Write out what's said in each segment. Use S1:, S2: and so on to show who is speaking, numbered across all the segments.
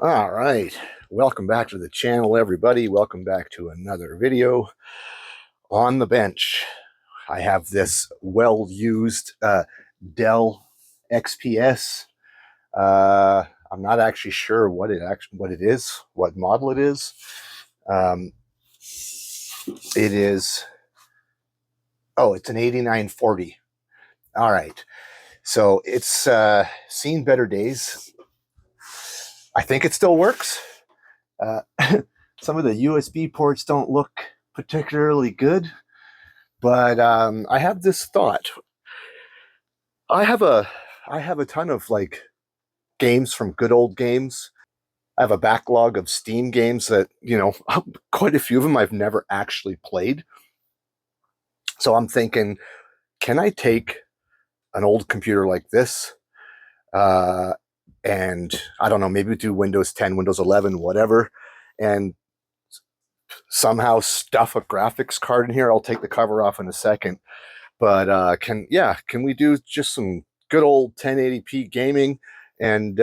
S1: All right, welcome back to the channel, everybody. Welcome back to another video on the bench. I have this well-used Dell XPS. I'm not actually sure what it is, what model it is. It is, oh, it's an 8940. All right, so it's seen better days. I think it still works. Some of the USB ports don't look particularly good, but I have this thought. I have a ton of like games from good old games. I have a backlog of Steam games that, quite a few of them I've never actually played. So I'm thinking, can I take an old computer like this, and I don't know, maybe do Windows 10, Windows 11, whatever, and somehow stuff a graphics card in here? I'll take the cover off in a second. But can we do just some good old 1080p gaming and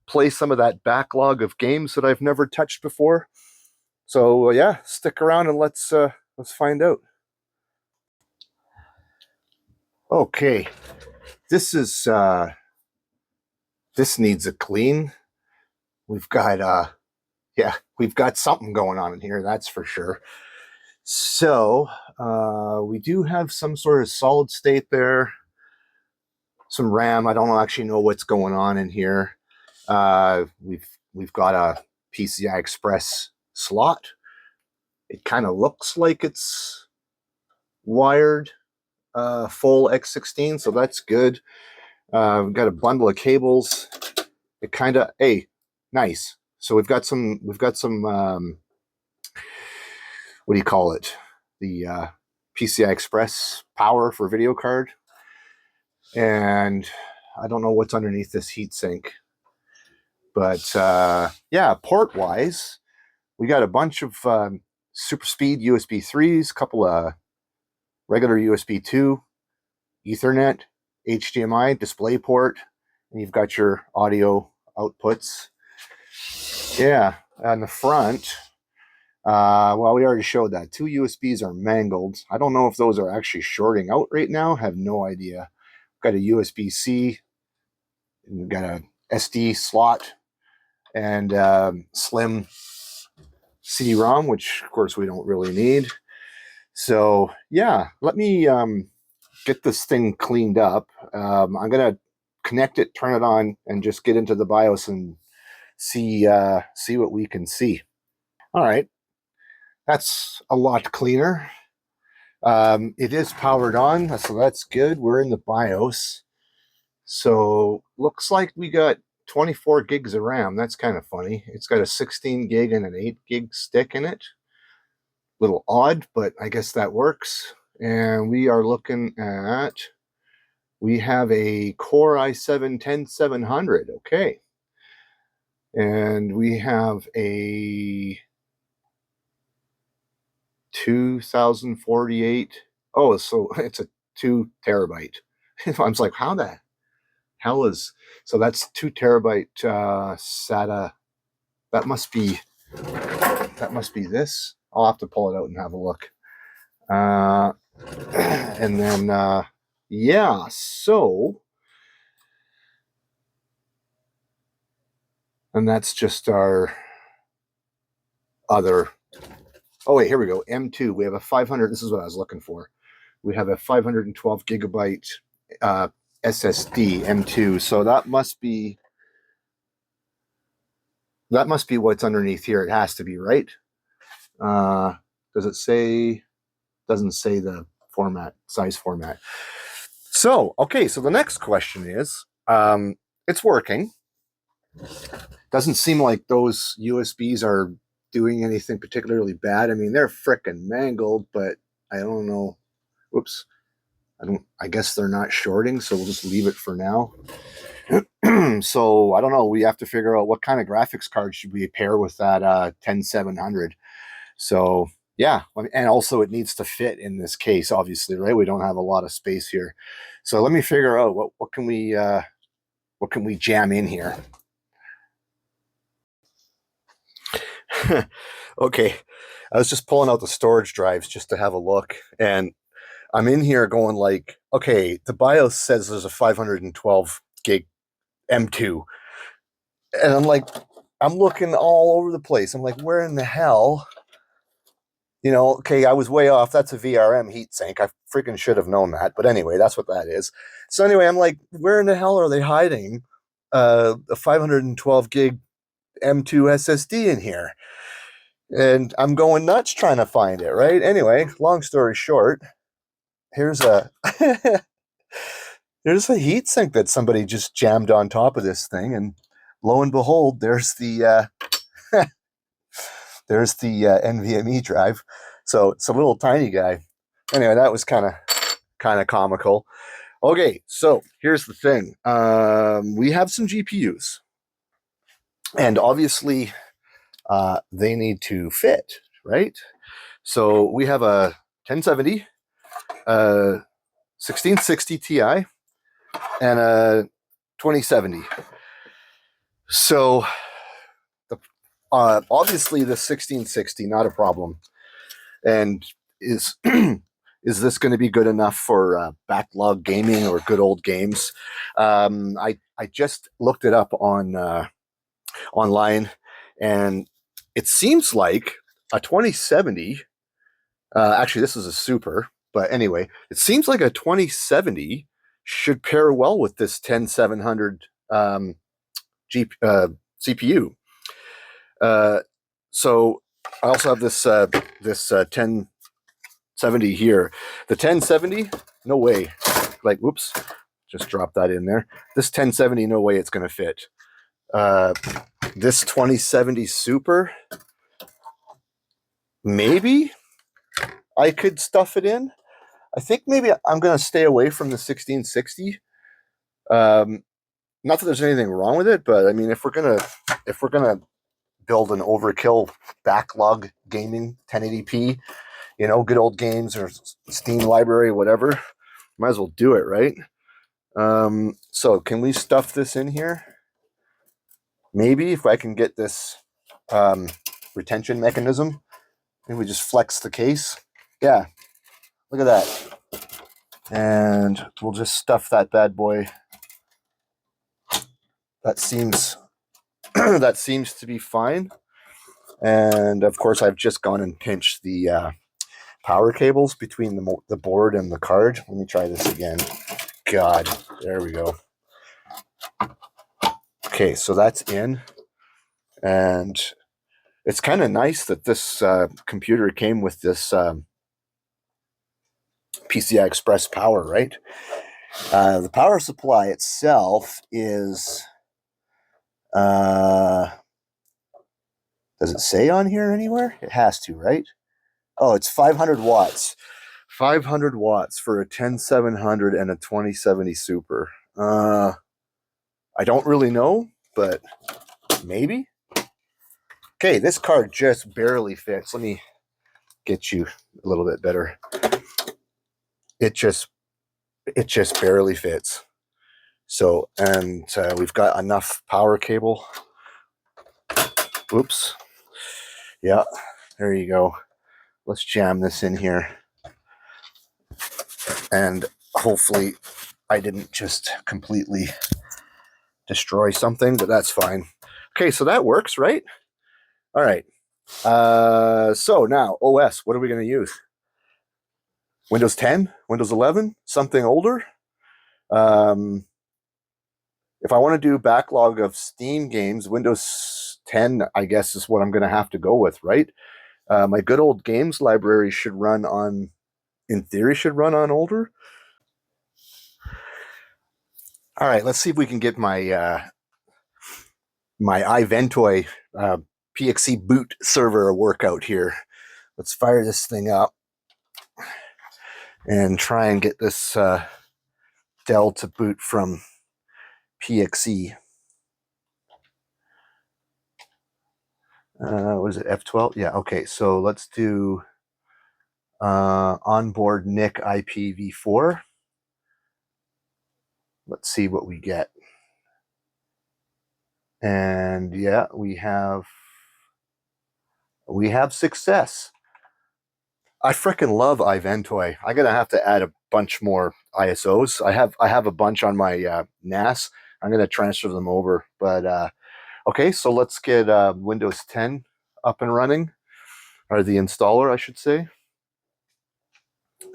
S1: play some of that backlog of games that I've never touched before? So yeah, stick around and let's find out. Okay, this needs a clean. We've got we've got something going on in here, that's for sure. So we do have some sort of solid state there, some RAM. I don't actually know what's going on in here. We've got a PCI Express slot. It kind of looks like it's wired full X16, so that's good. We've got a bundle of cables. It kind of, hey, nice. So we've got some what do you call it? The PCI Express power for video card. And I don't know what's underneath this heatsink. But yeah, port-wise, we got a bunch of super speed USB 3s, couple of regular USB 2, Ethernet, HDMI, DisplayPort, and you've got your audio outputs. Yeah, on the front, well, we already showed that. 2 USBs are mangled. I don't know if those are actually shorting out right now. Have no idea. Got a USB-C, and we've got a SD slot, and slim CD-ROM, which of course we don't really need. So yeah, let me get this thing cleaned up. I'm gonna connect it, turn it on, and just get into the BIOS and see what we can see. All right, that's a lot cleaner. It is powered on, so that's good. We're in the BIOS. So looks like we got 24 gigs of RAM. That's kind of funny. It's got a 16 gig and an 8 gig stick in it. Little odd, but I guess that works. And we are looking at, we have a Core i7-10700. Okay. And we have a 2048. Oh, so it's a 2 terabyte. I was like, how the hell is, so that's 2 terabyte SATA. That must be this. I'll have to pull it out and have a look. And then yeah, so, and that's just our other, oh wait, here we go, M2. We have a 500, this is what I was looking for. We have a 512 gigabyte SSD M2. So that must be what's underneath here. It has to be, right? Does it say? Doesn't say the size format. So okay, so the next question is, it's working. Doesn't seem like those USBs are doing anything particularly bad. I mean, they're frickin' mangled, but I don't know. Whoops. I guess they're not shorting, so we'll just leave it for now. So I don't know. We have to figure out what kind of graphics card should we pair with that 10700. So yeah, and also it needs to fit in this case, obviously, right? We don't have a lot of space here. So let me figure out what can we jam in here. Okay, I was just pulling out the storage drives just to have a look, and I'm in here going like, okay, the BIOS says there's a 512 gig M2, and I'm like, I'm looking all over the place. I'm like, where in the hell? Okay, I was way off. That's a VRM heatsink. I freaking should have known that. But anyway, that's what that is. So anyway, I'm like, where in the hell are they hiding a 512 gig M2 SSD in here? And I'm going nuts trying to find it, right? Anyway, long story short, here's a here's a heatsink that somebody just jammed on top of this thing, and lo and behold, there's the NVMe drive. So it's a little tiny guy. Anyway, that was kind of comical. Okay, so here's the thing. We have some GPUs, and obviously they need to fit, right? So we have a 1070, 1660 Ti, and a 2070. So obviously the 1660, not a problem. And is is this going to be good enough for backlog gaming or good old games? I just looked it up on online, and it seems like a 2070. Actually, this is a super, but anyway, it seems like a 2070 should pair well with this 10700 CPU. So I also have this 1070 here. The 1070, no way. Like, whoops, just drop that in there. This 1070, no way it's going to fit. This 2070 Super, maybe I could stuff it in. I think maybe I'm going to stay away from the 1660. Not that there's anything wrong with it, but I mean, if we're gonna build an overkill backlog gaming 1080p, good old games or Steam library, whatever, might as well do it, right? So can we stuff this in here? Maybe if I can get this retention mechanism, maybe we just flex the case. Yeah, look at that. And we'll just stuff that bad boy. That seems that seems to be fine. And of course, I've just gone and pinched the power cables between the board and the card. Let me try this again. God, there we go. Okay, so that's in. And it's kind of nice that this computer came with this PCI Express power, right? The power supply itself is, does it say on here anywhere? It has to, right? Oh, it's 500 watts. 500 watts for a 10700 and a 2070 Super. I don't really know, but maybe. Okay, this card just barely fits. Let me get you a little bit better. It just barely fits. So, and we've got enough power cable. Oops. Yeah, there you go. Let's jam this in here. And hopefully I didn't just completely destroy something, but that's fine. Okay, so that works, right? All right. So now OS, what are we going to use? Windows 10, Windows 11, something older. If I want to do backlog of Steam games, Windows 10, I guess, is what I'm going to have to go with, right? My good old games library should run on, in theory, should run on older. All right, let's see if we can get my my iVentoy PXE boot server workout here. Let's fire this thing up and try and get this Dell to boot from PXE. What is it, F12? Yeah, okay, so let's do onboard NIC IPv4. Let's see what we get. And yeah, we have We have success. I frickin' love iVentoy. I'm gonna have to add a bunch more ISOs. I have a bunch on my NAS. I'm gonna transfer them over. But okay, so let's get Windows 10 up and running, or the installer, I should say.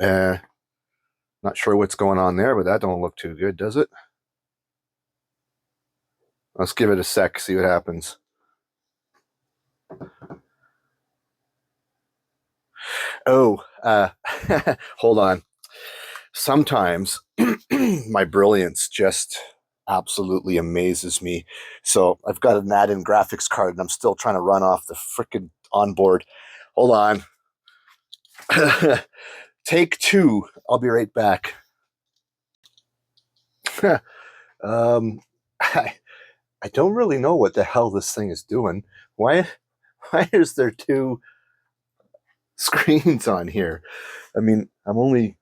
S1: Not sure what's going on there, but that don't look too good, does it? Let's give it a sec, see what happens. Oh, hold on. Sometimes my brilliance just absolutely amazes me. So I've got an add-in graphics card and I'm still trying to run off the freaking onboard. Hold on. Take two. I'll be right back. um, I don't really know what the hell this thing is doing. Why is there two screens on here? I mean, I'm only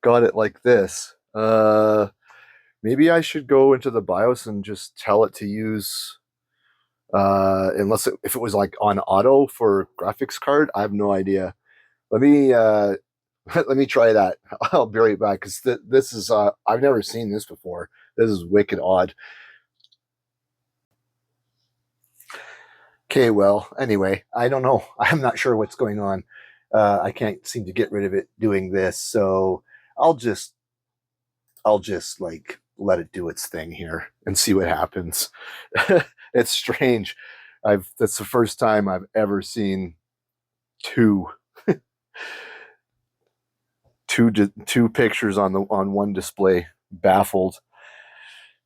S1: got it like this. Maybe I should go into the BIOS and just tell it to use if it was like on auto for graphics card. I have no idea. Let me let me try that. I'll be right back because this is I've never seen this before. This is wicked odd. Okay, well, anyway, I don't know. I'm not sure what's going on. I can't seem to get rid of it doing this, so I'll just like let it do its thing here and see what happens. It's strange. That's the first time I've ever seen two two pictures on one display. Baffled.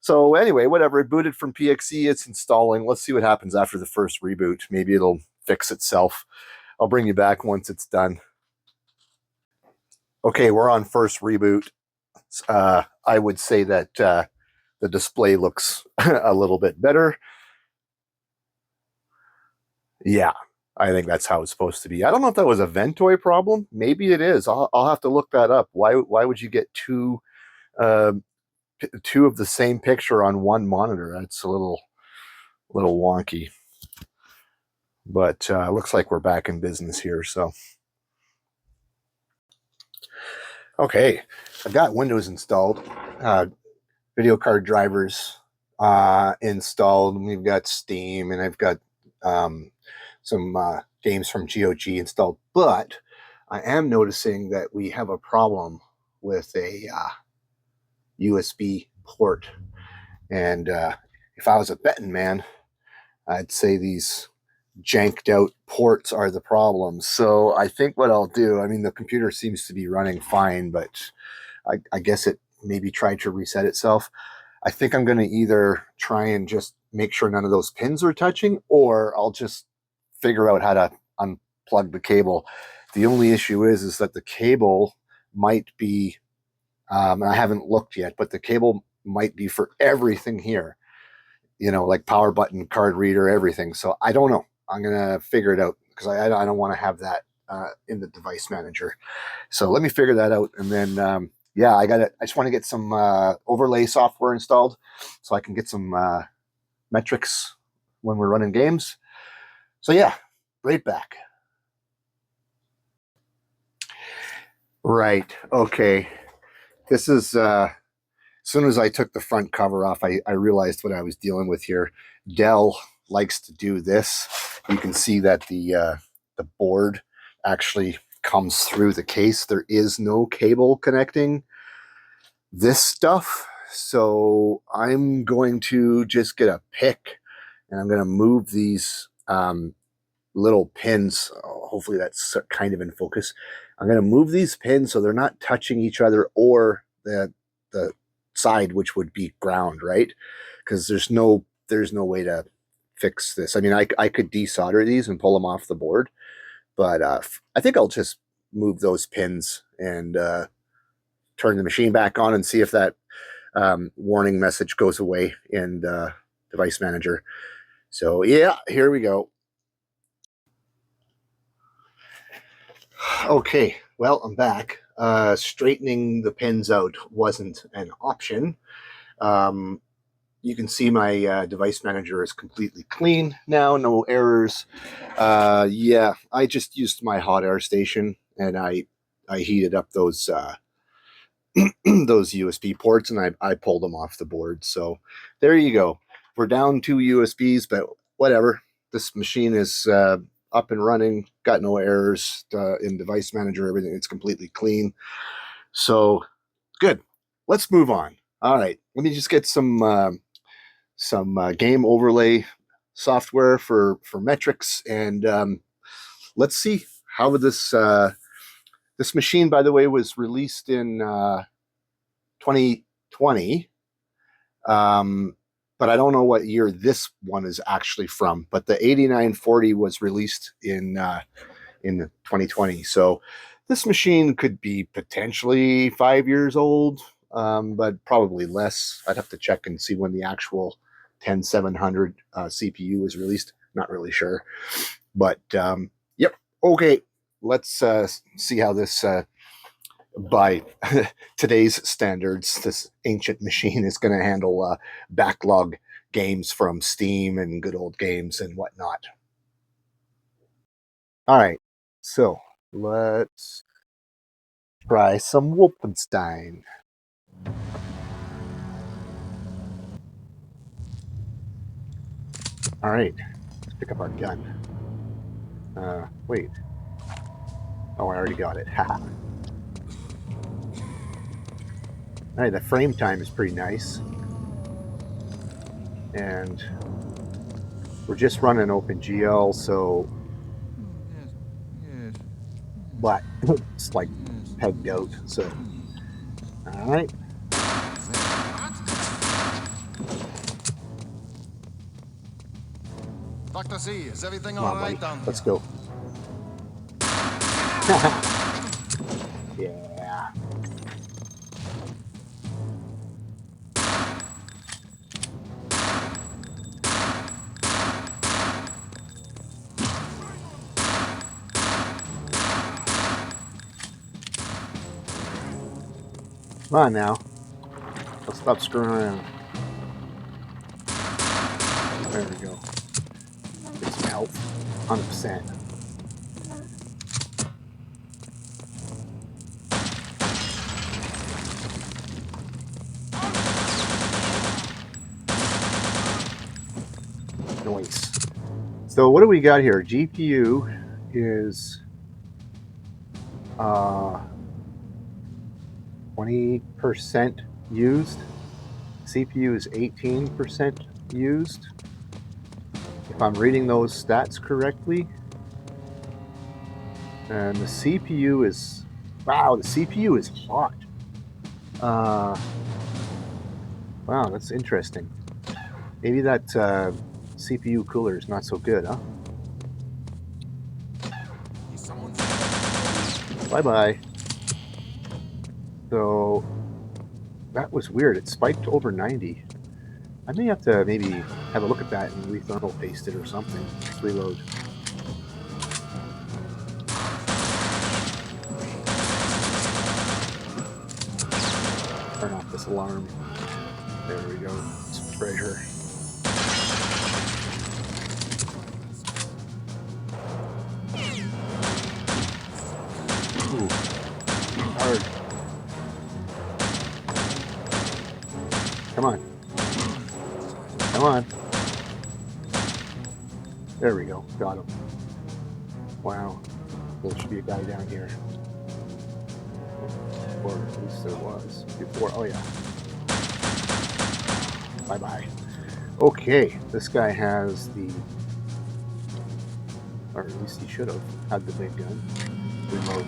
S1: So anyway, whatever. It booted from PXE. It's installing. Let's see what happens after the first reboot. Maybe it'll fix itself. I'll bring you back once it's done. Okay, we're on first reboot. I would say that the display looks a little bit better. Yeah, I think that's how it's supposed to be. I don't know if that was a Ventoy problem. Maybe it is. I'll have to look that up. Why would you get two of the same picture on one monitor? That's a little wonky. But looks like we're back in business here. So okay, I've got Windows installed, video card drivers installed. We've got Steam, and I've got some games from GOG installed. But I am noticing that we have a problem with a USB port. And if I was a betting man, I'd say these janked out ports are the problem. So I think what I'll do, I mean, the computer seems to be running fine, but I guess it maybe tried to reset itself. I think I'm going to either try and just make sure none of those pins are touching, or I'll just figure out how to unplug the cable. The only issue is that the cable might be, and I haven't looked yet, but the cable might be for everything here, like power button, card reader, everything. So I don't know. I'm going to figure it out because I don't want to have that in the device manager. So let me figure that out. And then, yeah, I just want to get some overlay software installed so I can get some metrics when we're running games. So yeah, right back. Right. Okay. This is, as soon as I took the front cover off, I realized what I was dealing with here. Dell likes to do this. You can see that the board actually comes through the case. There is no cable connecting this stuff. So I'm going to just get a pick and I'm going to move these little pins. Hopefully that's kind of in focus. I'm going to move these pins so they're not touching each other or the side, which would be ground, right? Because there's no way to fix this. I mean, I could desolder these and pull them off the board, but I think I'll just move those pins and turn the machine back on and see if that warning message goes away in device manager. So yeah, here we go. Okay, well, I'm back. Straightening the pins out wasn't an option. you can see my device manager is completely clean now, no errors. Yeah, I just used my hot air station, and I heated up those those USB ports, and I pulled them off the board. So there you go. We're down 2 USBs, but whatever. This machine is up and running, got no errors in device manager, everything. It's completely clean. So good. Let's move on. All right, let me just get some game overlay software for metrics, and let's see how this machine, by the way, was released in 2020, but I don't know what year this one is actually from. But the 8940 was released in 2020, so this machine could be potentially 5 years old, but probably less. I'd have to check and see when the actual 10700 CPU was released. Not really sure, but yep. Okay, let's see how this, by today's standards, this ancient machine is going to handle backlog games from Steam and good old games and whatnot. All right, so let's try some Wolfenstein. All right, let's pick up our gun. Wait. Oh, I already got it. Haha. All right, the frame time is pretty nice. And we're just running OpenGL, so... But it's like pegged out, so... All right.
S2: Dr. Z, is everything
S1: Come
S2: all
S1: on,
S2: right
S1: buddy.
S2: down here?
S1: Let's go. Yeah. Come on now. Let's stop screwing around. There we go. Get some health. 100%. Noise. So what do we got here? GPU is 20% used. CPU is 18% used. If I'm reading those stats correctly. And the CPU is, wow, the CPU is hot. Wow, that's interesting. Maybe that CPU cooler is not so good, huh? Bye-bye. So, that was weird. It spiked over 90. I may have to maybe have a look at that and re-thermal paste it or something. Let's reload. Turn off this alarm. There we go. Some treasure. Ooh. Hard. Come on. Come on. There we go. Got him. Wow. There should be a guy down here. Or at least there was before. Oh, yeah. Bye-bye. Okay. This guy has the... Or at least he should have had the big gun. Reload.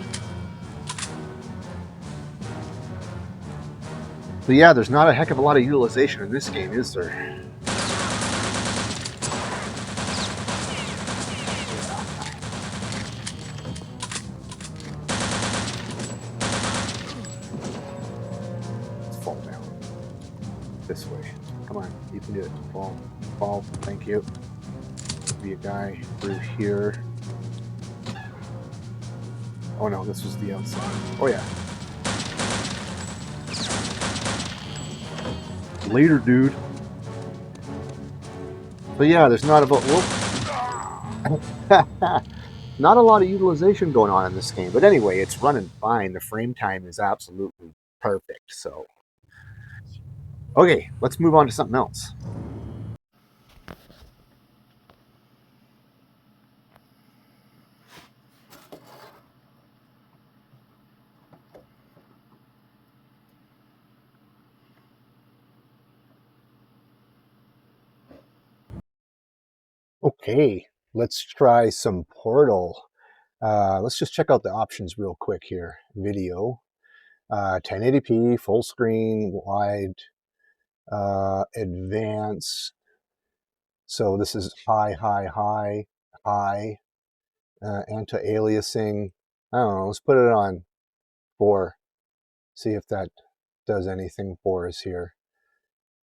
S1: So yeah, there's not a heck of a lot of utilization in this game, is there? Let's fall down. This way. Come on, you can do it. Fall. Fall. Thank you. Be a guy through here. Oh no, this was the outside. Oh yeah. Later, dude. But yeah, there's not not a lot of utilization going on in this game. But anyway, it's running fine. The frame time is absolutely perfect. So, okay, let's move on to something else. Okay, let's try some Portal. Let's just check out the options real quick here. Video, 1080p, full screen, wide, advanced. So this is high, high, anti-aliasing. I don't know, let's put it on 4. See if that does anything for us here.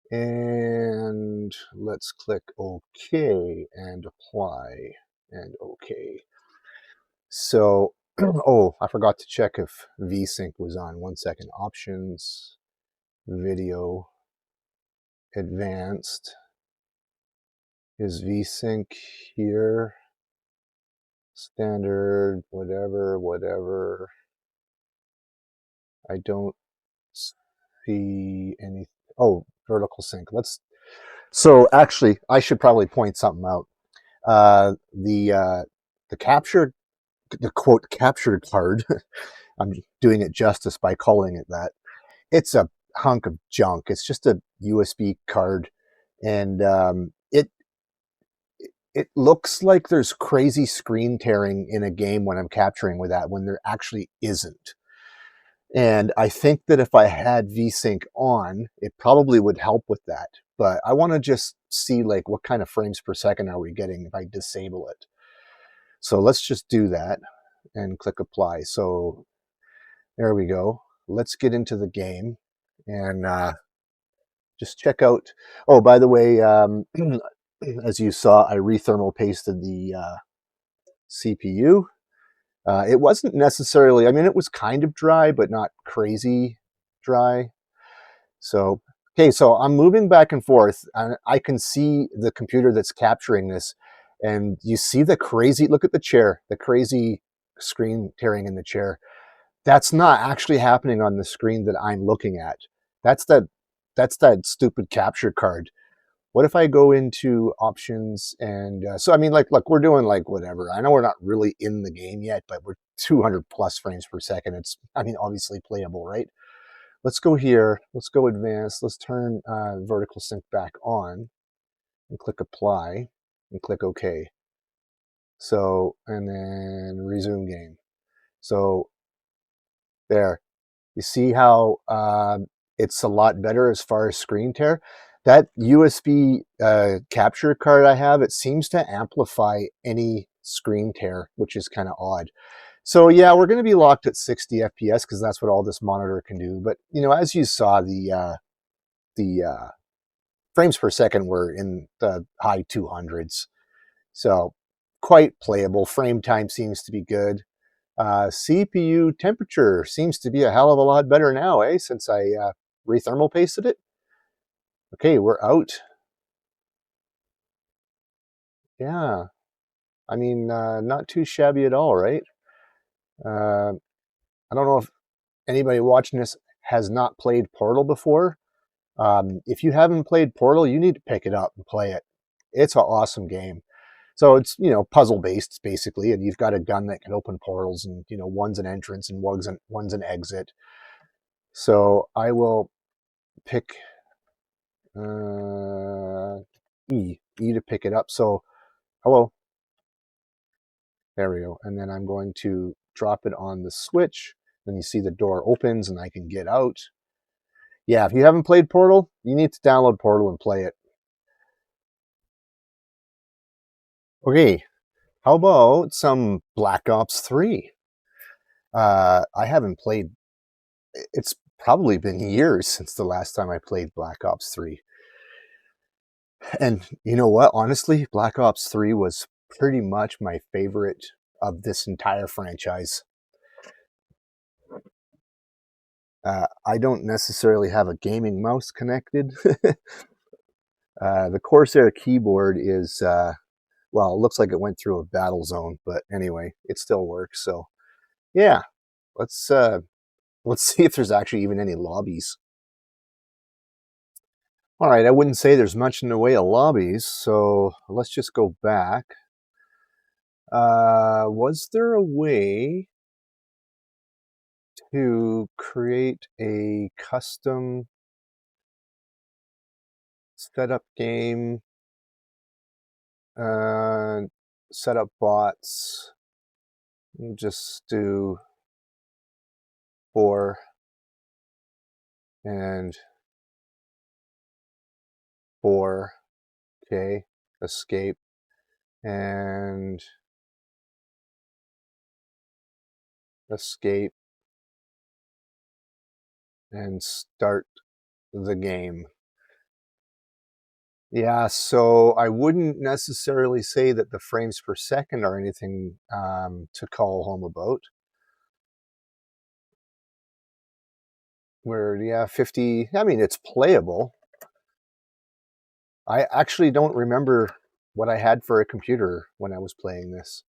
S1: And let's click OK and apply and OK. So, oh, I forgot to check if VSync was on. 1 second. Options, video, advanced. Is VSync here? Standard, whatever. I don't see any. Oh, vertical sync. So actually, I should probably point something out. The captured, the quote captured card. I'm doing it justice by calling it that. It's a hunk of junk. It's just a USB card, and it looks like there's crazy screen tearing in a game when I'm capturing with that, when there actually isn't. And I think that if I had VSync on, it probably would help with that. But I want to just see like what kind of frames per second are we getting if I disable it. So let's just do that and click apply. So there we go. Let's get into the game and just check out. Oh, by the way, as you saw, I rethermal pasted the CPU. It wasn't necessarily, I mean, it was kind of dry, but not crazy dry. So, okay, so I'm moving back and forth. I can see the computer that's capturing this, and you see the crazy, look at the chair, the crazy screen tearing in the chair. That's not actually happening on the screen that I'm looking at. That's that, that's that stupid capture card. What if I go into options and so I mean, like, look, we're doing like whatever. I know we're not really in the game yet, but we're 200 plus frames per second. It's, I mean, obviously playable, right? Let's go here. Let's go advanced. Let's turn vertical sync back on and click apply and click OK. So, and then resume game. So there, you see how it's a lot better as far as screen tear. That USB capture card I have, it seems to amplify any screen tear, which is kind of odd. So yeah, we're going to be locked at 60 FPS because that's what all this monitor can do. But you know, as you saw, the frames per second were in the high 200s, so quite playable. Frame time seems to be good. CPU temperature seems to be a hell of a lot better now, since I rethermal pasted it. Okay, we're out. Yeah, I mean, not too shabby at all, right? Uh, I don't know if anybody watching this has not played Portal before. If you haven't played Portal, you need to pick it up and play it. It's an awesome game. So it's, you know, puzzle based basically, and you've got a gun that can open portals, and you know, one's an entrance and one's an exit. So I will pick E to pick it up. So hello, there we go. And then I'm going to drop it on the switch. Then you see the door opens and I can get out. Yeah, if you haven't played Portal, you need to download Portal and play it. Okay, how about some Black Ops 3? I haven't played, it's probably been years since the last time I played Black Ops 3. And you know what? Honestly, Black Ops 3 was pretty much my favorite of this entire franchise. I don't necessarily have a gaming mouse connected, The Corsair keyboard is, well, it looks like it went through a battle zone, but anyway, it still works. So yeah, let's let's see if there's actually even any lobbies. All right, I wouldn't say there's much in the way of lobbies, so let's just go back. Was there a way to create a custom setup game, set up bots? We'll just do 4 and 4. Okay, escape and escape and start the game. Yeah, so I wouldn't necessarily say that the frames per second are anything to call home about. Where, yeah, 50, I mean, it's playable. I actually don't remember what I had for a computer when I was playing this.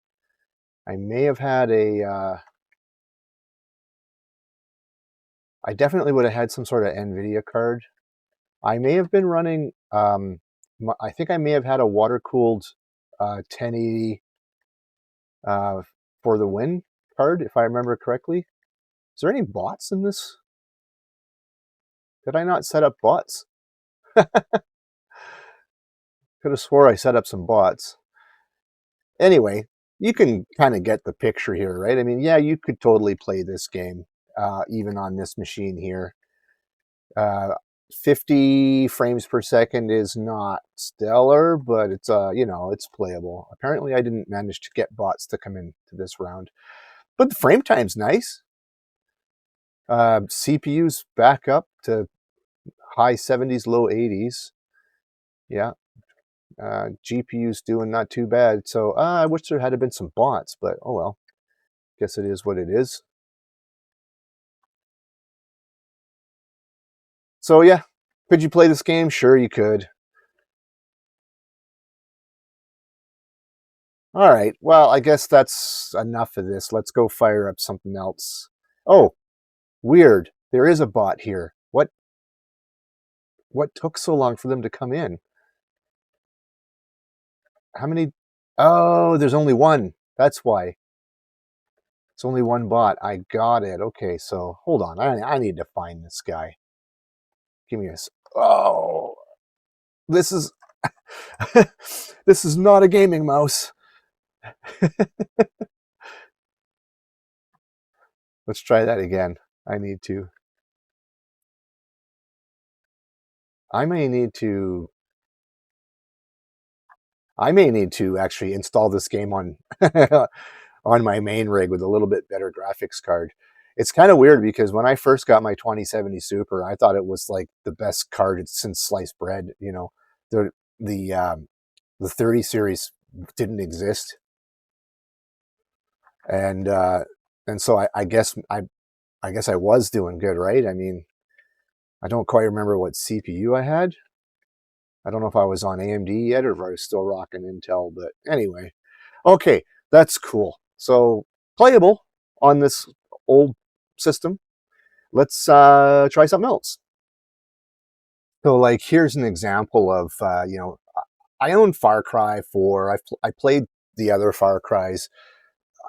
S1: I may have had a, I definitely would have had some sort of NVIDIA card. I may have been running, I think I may have had a water-cooled 1080 for the win card, if I remember correctly. Is there any bots in this? Did I not set up bots? Could have swore I set up some bots. Anyway, you can kind of get the picture here, right? I mean, yeah, you could totally play this game, even on this machine here. 50 frames per second is not stellar, but it's it's playable. Apparently, I didn't manage to get bots to come into this round, but the frame time's nice. CPU's back up to high 70s, low 80s. Yeah. GPU's doing not too bad. So I wish there had been some bots, but oh well. Guess it is what it is. So yeah, could you play this game? Sure, you could. All right. Well, I guess that's enough of this. Let's go fire up something else. Oh, weird. There is a bot here. What took so long for them to come in? How many? Oh, there's only one. That's why. It's only one bot. I got it. Okay, so hold on. I need to find this guy. Give me a. Oh, this is this is not a gaming mouse. Let's try that again. I need to. I may need to. I may need to actually install this game on on my main rig with a little bit better graphics card. It's kind of weird because when I first got my 2070 Super, I thought it was like the best card since sliced bread. You know, the the um, the 30 series didn't exist, and uh, and so I guess I was doing good, right? I mean, I don't quite remember what CPU I had. I don't know if I was on AMD yet or if I was still rocking Intel, but anyway, okay, that's cool. So playable on this old system. Let's try something else. So, like, here's an example of I own Far Cry 4. I played the other Far Cries.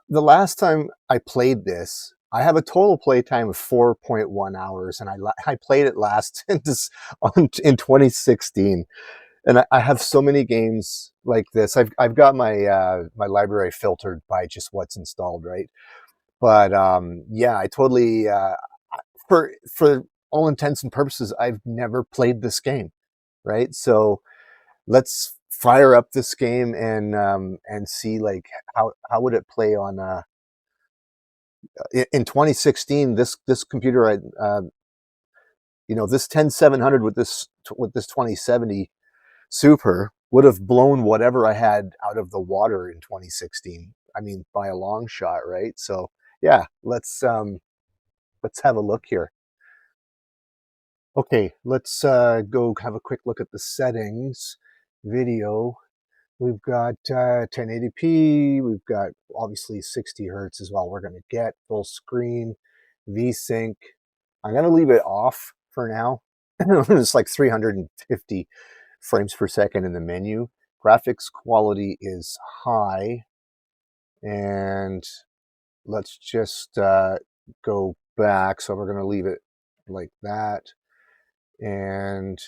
S1: The last time I played this, I have a total play time of 4.1 hours, and I played it last in 2016. And I have so many games like this. I've got my library filtered by just what's installed, right? But yeah, I totally for all intents and purposes, I've never played this game, right? So let's fire up this game and see like how would it play on in 2016. This computer, this 10700 with this 2070 Super would have blown whatever I had out of the water in 2016. I mean, by a long shot, right? So yeah, let's have a look here. Okay, let's go have a quick look at the settings. Video. We've got 1080p. We've got obviously 60 hertz is all we're going to get. Full screen, VSync. I'm going to leave it off for now. It's like 350 frames per second in the menu. Graphics quality is high. And let's just go back. So we're going to leave it like that. And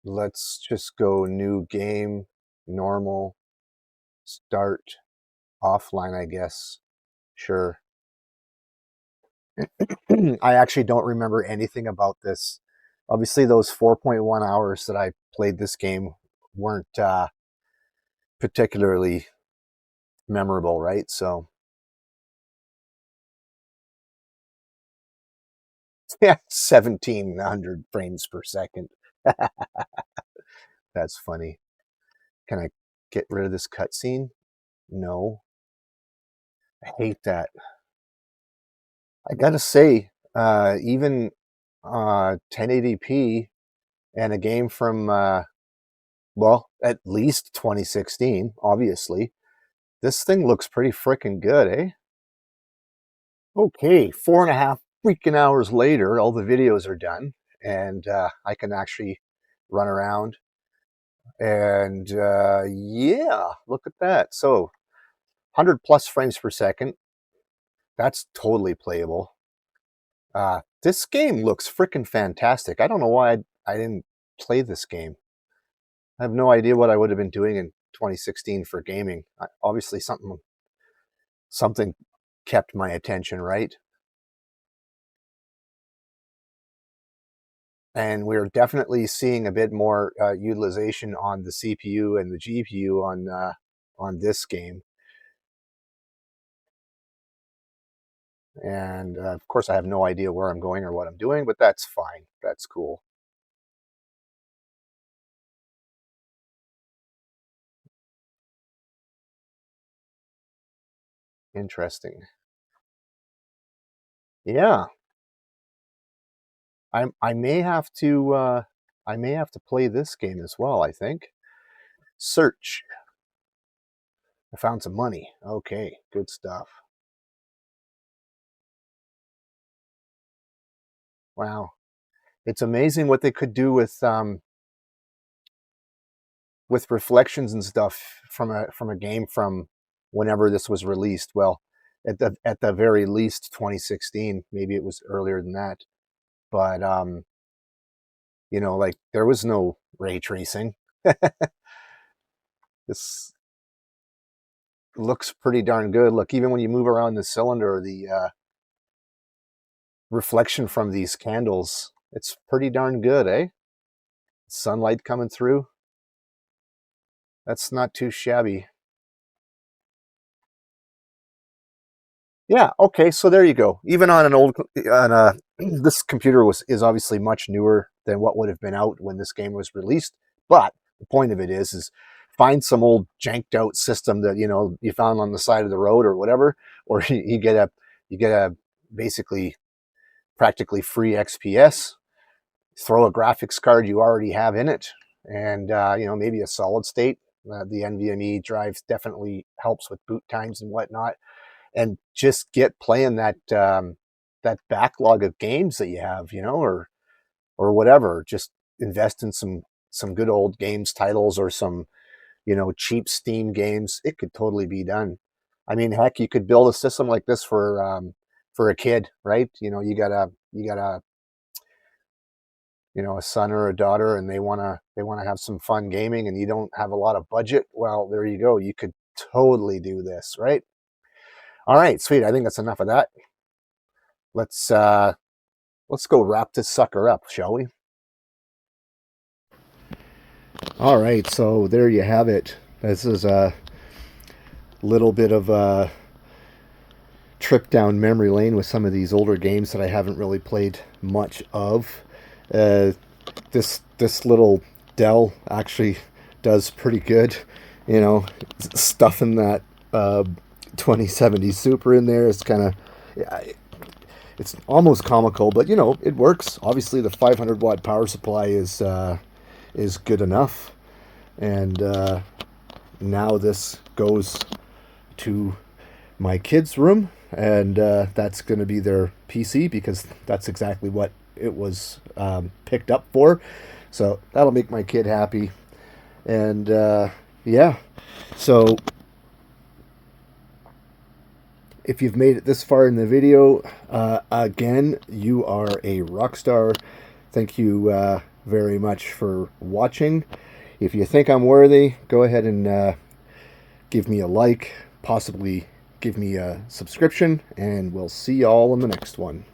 S1: let's just go new game, normal, start, offline, I guess. Sure. I actually don't remember anything about this. Obviously, those 4.1 hours that I played this game weren't particularly memorable, right? So, yeah, 1700 frames per second. That's funny. Can I get rid of this cutscene? No. I hate that. I gotta say, even 1080p and a game from, well, at least 2016, obviously, this thing looks pretty freaking good, eh? Okay, 4.5 freaking hours later, all the videos are done, and I can actually run around. And yeah, look at that. So 100 plus frames per second. That's totally playable. This game looks freaking fantastic. I don't know why I didn't play this game. I have no idea what I would have been doing in 2016 for gaming. Obviously, something kept my attention, right? And we're definitely seeing a bit more utilization on the CPU and the GPU on this game. And of course, I have no idea where I'm going or what I'm doing, but that's fine. That's cool. Interesting. Yeah, I may have to play this game as well, I think. Search. I found some money. Okay, good stuff. Wow. It's amazing what they could do with reflections and stuff from a game from whenever this was released. Well, at the very least 2016, maybe it was earlier than that. But like there was no ray tracing. This looks pretty darn good. Look, even when you move around the cylinder, the reflection from these candles, it's pretty darn good, eh? Sunlight coming through. That's not too shabby. Yeah, okay, so there you go. Even on this computer is obviously much newer than what would have been out when this game was released. But the point of it is find some old janked out system that you found on the side of the road or whatever, or you get a basically practically free XPS. Throw a graphics card you already have in it, and maybe a solid state. The NVMe drive definitely helps with boot times and whatnot, and just get playing that backlog of games that you have, or whatever. Just invest in some good old games titles or some cheap Steam games. It could totally be done. I mean, heck, you could build a system like this for a kid, right? You got a a son or a daughter, and they wanna have some fun gaming, and you don't have a lot of budget. Well, there you go. You could totally do this, right? All right, sweet. I think that's enough of that. Let's go wrap this sucker up, shall we? All right, so there you have it. This is a little bit of a trip down memory lane with some of these older games that I haven't really played much of. Uh, this little Dell actually does pretty good. Stuffing that 2070 Super in there is kind of It's almost comical, but you know, it works. Obviously, the 500 watt power supply is good enough, and now this goes to my kids' room, and that's going to be their PC because that's exactly what it was picked up for. So that'll make my kid happy, and yeah. So if you've made it this far in the video, again, you are a rock star. Thank you very much for watching. If you think I'm worthy, go ahead and give me a like, possibly give me a subscription, and we'll see y'all in the next one.